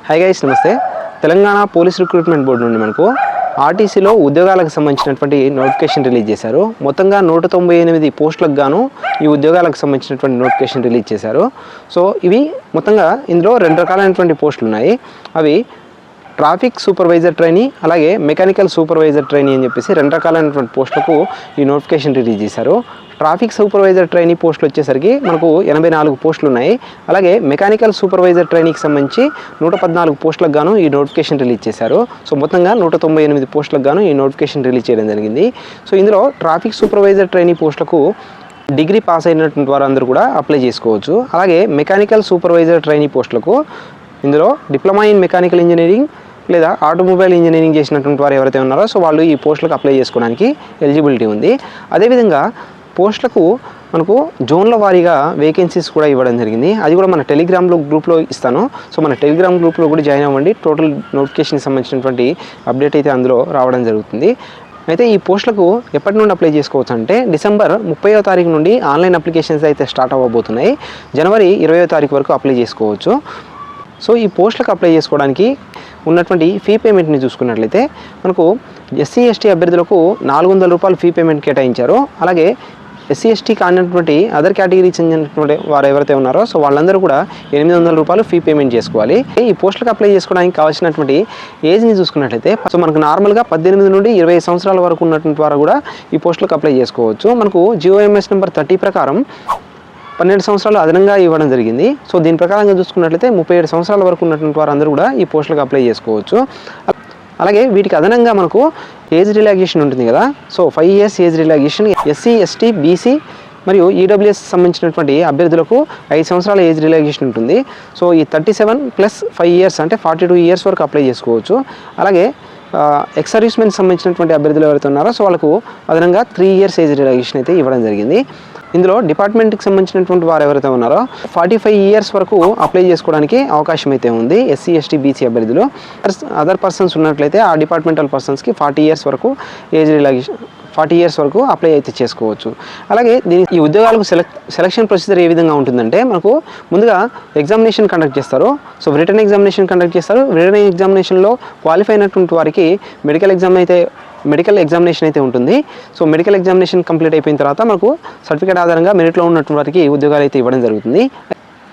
Hi guys, నమస్తే. Telangana police recruitment board నుండి మనకు ఆర్టీసీలో ఉద్యోగాలకు సంబంధించినటువంటి నోటిఫికేషన్ రిలీజ్ చేశారు. మొత్తంగా 198 పోస్టులకు గాను ఈ ఉద్యోగాలకు సంబంధించినటువంటి నోటిఫికేషన్ రిలీజ్ చేశారు. సో ఇవి మొత్తంగా ఇందులో 2 రకాలైనటువంటి పోస్టులు ఉన్నాయి. అవి ట్రాఫిక్ సూపర్వైజర్ ట్రైనీ, అలాగే మెకానికల్ సూపర్వైజర్ ట్రైనీ అని చెప్పేసి 2 రకాలైనటువంటి పోస్టులకు ఈ నోటిఫికేషన్ రిలీజ్ చేశారు. ట్రాఫిక్ సూపర్వైజర్ ట్రైనీ పోస్టులు వచ్చేసరికి మనకు 84 పోస్టులు ఉన్నాయి. అలాగే మెకానికల్ సూపర్వైజర్ ట్రైనీకి సంబంధించి 114 పోస్టులకు గాను ఈ నోటిఫికేషన్ రిలీజ్ చేశారు. సో మొత్తంగా 198 పోస్టులకు గాను ఈ నోటిఫికేషన్ రిలీజ్ చేయడం జరిగింది. సో ఇందులో ట్రాఫిక్ సూపర్వైజర్ ట్రైనీ పోస్టులకు డిగ్రీ పాస్ అయినటువంటి వారందరూ కూడా అప్లై చేసుకోవచ్చు. అలాగే మెకానికల్ సూపర్వైజర్ ట్రైనీ పోస్టులకు ఇందులో డిప్లొమా ఇన్ మెకానికల్ ఇంజనీరింగ్ లేదా ఆటోమొబైల్ ఇంజనీరింగ్ చేసినటువంటి వారు ఎవరైతే ఉన్నారో సో వాళ్ళు ఈ పోస్టులకు అప్లై చేసుకోవడానికి ఎలిజిబిలిటీ ఉంది. అదేవిధంగా పోస్టులకు మనకు జోన్ల వారీగా వేకెన్సీస్ కూడా ఇవ్వడం జరిగింది. అది కూడా మన టెలిగ్రామ్ గ్రూప్లో ఇస్తాను. సో మన టెలిగ్రామ్ గ్రూప్లో కూడా జాయిన్ అవ్వండి. టోటల్ నోటిఫికేషన్కి సంబంధించినటువంటి అప్డేట్ అయితే అందులో రావడం జరుగుతుంది. అయితే ఈ పోస్టులకు ఎప్పటి నుండి అప్లై చేసుకోవచ్చు అంటే డిసెంబర్ 30వ తారీఖు నుండి ఆన్లైన్ అప్లికేషన్స్ అయితే స్టార్ట్ అవ్వబోతున్నాయి. జనవరి 20వ తారీఖు వరకు అప్లై చేసుకోవచ్చు. సో ఈ పోస్టులకు అప్లై చేసుకోవడానికి ఉన్నటువంటి ఫీ పేమెంట్ని చూసుకున్నట్లయితే మనకు ఎస్సీ ఎస్టీ అభ్యర్థులకు 400 రూపాయలు ఫీ పేమెంట్ కేటాయించారు. అలాగే ఎస్సీ ఎస్టీ కానినటువంటి అదర్ కేటగిరీకి చెందినటువంటి వారు ఎవరైతే ఉన్నారో సో వాళ్ళందరూ కూడా 800 రూపాయలు ఫీ పేమెంట్ చేసుకోవాలి. ఈ పోస్టులకు అప్లై చేసుకోవడానికి కావాల్సినటువంటి ఏజ్ని చూసుకున్నట్లయితే సో మనకు నార్మల్గా 18 నుండి 20 సంవత్సరాల వరకు ఉన్నటువంటి వారు కూడా ఈ పోస్టులకు అప్లై చేసుకోవచ్చు. మనకు జిఓఎంఎస్ నెంబర్ 30 ప్రకారం 12 సంవత్సరాలు అదనంగా ఇవ్వడం జరిగింది. సో దీని ప్రకారంగా చూసుకున్నట్లయితే 37 సంవత్సరాల వరకు ఉన్నటువంటి వారందరూ కూడా ఈ పోస్టులకు అప్లై చేసుకోవచ్చు. అలాగే వీటికి అదనంగా మనకు ఏజ్ రిలాక్సేషన్ ఉంటుంది కదా. So 5 years age relaxation SC ST BC మరియు ఈడబ్ల్యూఎస్ సంబంధించినటువంటి అభ్యర్థులకు 5 సంవత్సరాల ఏజ్ రిలాక్సేషన్ ఉంటుంది. సో ఈ 37 + 5 years అంటే 42 years వరకు అప్లై చేసుకోవచ్చు. అలాగే ఎక్స్ సర్వీస్మెన్ సంబంధించినటువంటి అభ్యర్థులు ఎవరైతే ఉన్నారో సో వాళ్ళకు అదనంగా 3 years ఏజ్ రిలాక్సేషన్ అయితే ఇవ్వడం జరిగింది. ఇందులో డిపార్ట్మెంట్కి సంబంధించినటువంటి వారు ఎవరైతే ఉన్నారో 45 years వరకు అప్లై చేసుకోవడానికి అవకాశం అయితే ఉంది. ఎస్సీ ఎస్టీ బీసీ అభ్యర్థులు. అదర్ పర్సన్స్ ఉన్నట్లయితే ఆ డిపార్ట్మెంటల్ పర్సన్స్కి 40 years వరకు ఏజ్ రిలాక్సేషన్ 40 years వరకు అప్లై అయితే చేసుకోవచ్చు. అలాగే ఈ ఉద్యోగాలకు సెలక్షన్ ప్రొసీజర్ ఏ విధంగా ఉంటుందంటే మనకు ముందుగా ఎగ్జామినేషన్ కండక్ట్ చేస్తారు. సో రిటర్న్ ఎగ్జామినేషన్ కండక్ట్ చేస్తారు. రిటర్న్ ఎగ్జామినేషన్లో క్వాలిఫై అయినటువంటి వారికి మెడికల్ ఎగ్జామినేషన్ అయితే ఉంటుంది. సో మెడికల్ ఎగ్జామినేషన్ కంప్లీట్ అయిపోయిన తర్వాత మనకు సర్టిఫికేట్ ఆధారంగా మెరిట్లో ఉన్నటువంటి వారికి ఉద్యోగాలు అయితే ఇవ్వడం జరుగుతుంది.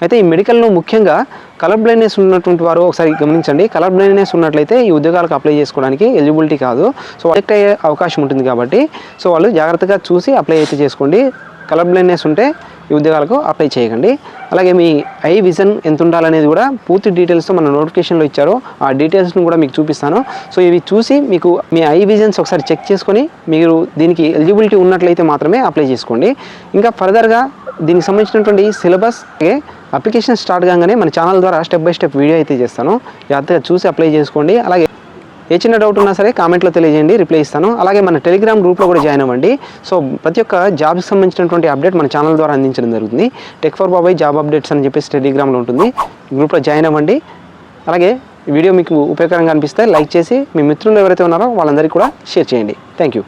అయితే ఈ మెడికల్లో ముఖ్యంగా కలర్ బ్లైండ్నెస్ ఉన్నటువంటి వారు ఒకసారి గమనించండి. కలర్ బ్లైండ్నెస్ ఉన్నట్లయితే ఈ ఉద్యోగాలకు అప్లై చేసుకోవడానికి ఎలిజిబిలిటీ కాదు. సో సెలెక్ట్ అయ్యే అవకాశం ఉంటుంది కాబట్టి సో వాళ్ళు జాగ్రత్తగా చూసి అప్లై అయితే చేసుకోండి. కలర్ బ్లైండ్నెస్ ఉంటే ఈ ఉద్యోగాలకు అప్లై చేయకండి. అలాగే మీ ఐ విజన్ ఎంత ఉండాలనేది కూడా పూర్తి డీటెయిల్స్తో మన నోటిఫికేషన్లో ఇచ్చారు. ఆ డీటెయిల్స్ను కూడా మీకు చూపిస్తాను. సో ఇవి చూసి మీకు మీ ఐ విజన్స్ ఒకసారి చెక్ చేసుకొని మీరు దీనికి ఎలిజిబిలిటీ ఉన్నట్లయితే మాత్రమే అప్లై చేసుకోండి. ఇంకా ఫర్దర్గా దీనికి సంబంధించినటువంటి సిలబస్ అప్లికేషన్ స్టార్ట్ కాగానే మన ఛానల్ ద్వారా స్టెప్ బై స్టెప్ వీడియో అయితే చేస్తాను. జాగ్రత్తగా చూసి అప్లై చేసుకోండి. అలాగే ఏ చిన్న డౌట్ ఉన్నా సరే కామెంట్లో తెలియజేయండి, రిప్లై ఇస్తాను. అలాగే మన టెలిగ్రామ్ గ్రూప్లో కూడా జాయిన్ అవ్వండి. సో ప్రతి ఒక్క జాబ్కి సంబంధించినటువంటి అప్డేట్ మన ఛానల్ ద్వారా అందించడం జరుగుతుంది. టెక్ ఫర్ బాబాయ్ జాబ్ అప్డేట్స్ అని చెప్పేసి టెలిగ్రామ్లో ఉంటుంది. గ్రూప్లో జాయిన్ అవ్వండి. అలాగే వీడియో మీకు ఉపయోగకరంగా అనిపిస్తే లైక్ చేసి మీ మిత్రులు ఎవరైతే ఉన్నారో వాళ్ళందరికీ కూడా షేర్ చేయండి. Thank you.